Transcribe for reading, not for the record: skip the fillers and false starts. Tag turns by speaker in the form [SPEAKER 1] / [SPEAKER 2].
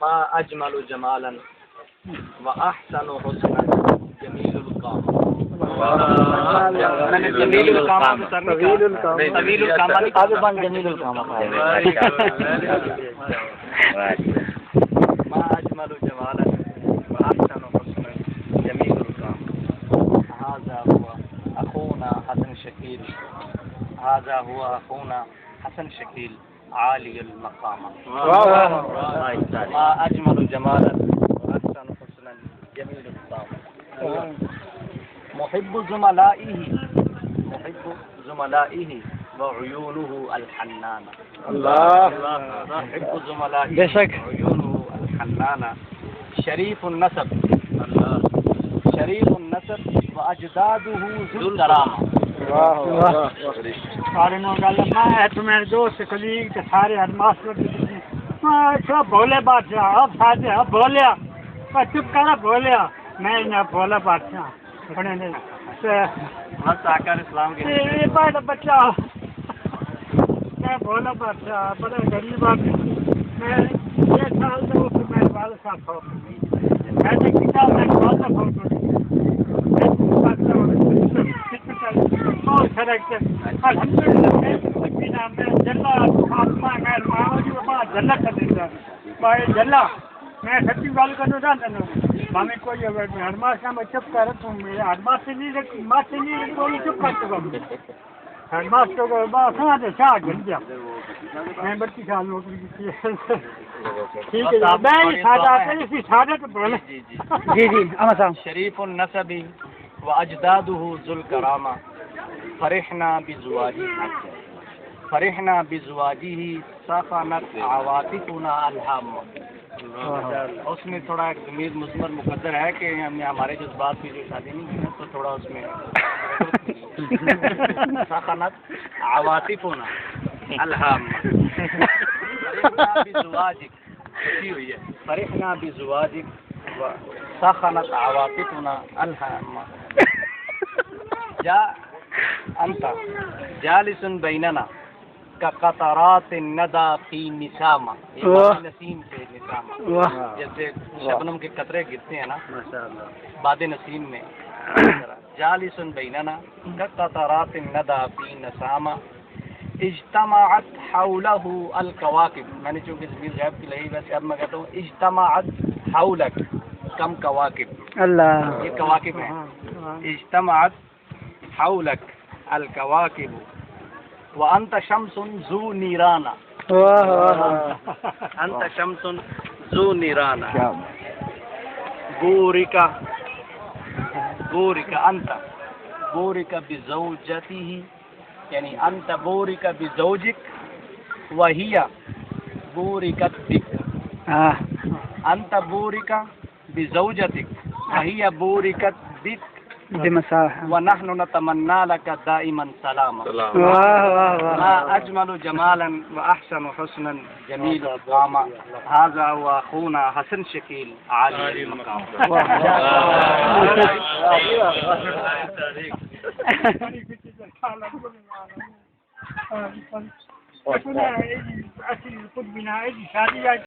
[SPEAKER 1] ما اجمل جمالا واحسن حسنا جمیل القامہ. میں نے جمیل القامہ کو سر طویل القامہ آگے بن جمیل القامہ. ما اجمل جمالا واحسن حسنا جمیل القامہ. هذا هو اخونا حسن شکیل. هذا هو اخونا حسن شکیل عالی المقام. ما اجمل جمالا واحسن حسنا جمیل القامہ. محب زملائه وعيونه الحنانة. الله محب زملائه وعيونه الحنانة. شريف النسب واجداده ذو الكرامة.
[SPEAKER 2] سارے تمہارے دوست کلیگ سارے ماسٹر بولے بادشاہ اب ساتھ اب بولیا چپ کرا بولیا میں بولا بادشاہ
[SPEAKER 1] ساکر اسلام کے
[SPEAKER 2] بچہ میں بولا بادشاہ بڑے غریب آدمی میں 1 سال سے میں والد صاحب ہوں میں نے کتاب میں والد صاحب ہوں الحمدللہ میں سچی گل کرنا چاہتا ہوں میں کوئی ہیڈماسٹر میں چپ کر رکھوں ہیڈماسٹر نہیں کوئی چپ کر چکا ہیڈماسٹر کو سنا شاہ گل گیا میں 32 سال نوکری کی ٹھیک ہے بولے جی
[SPEAKER 1] شریف النسب واجداده ذو الكرامة. فرحنا بزواجه سخنت عواطفنا الهامة. اس میں تھوڑا ایک ضمیر مثمر مقدر ہے کہ ہمارے جذبات کی جو شادی نہیں کی تو تھوڑا اس میں سخنت عواطفنا الهامة. فرحنا بزواجك وسخنت عواطفنا الهامة. انت جالس بیننا كقطرات الندى في نسامة. نسیم سے نسامہ جیسے شبنم کے قطرے گرتے ہیں نا باد نسیم میں. جالس بیننا كقطرات الندى في نسامة. اجتمعت حوله الكواكب. میں نے چونکہ ضمیر غیب کی لگی ویسے اب میں کہتا ہوں اجتمعت حولك کم کواکب. اللہ یہ کواکب ہیں. اجتمعت حولك الكواكب وانت شمس ذو نيرانة. انت شمس ذو نيرانة. بورك انت بورك بزوجته یعنی انت بورك بزوجك وهي بوركت بك. انت بورك بزوجتك وهي بوركت بك ونحن نتمنى لك دائما سلاما. ما اجمل جمالا واحسن حسنا جميل القامة. هذا هو اخونا حسن شکیل عالی المقام.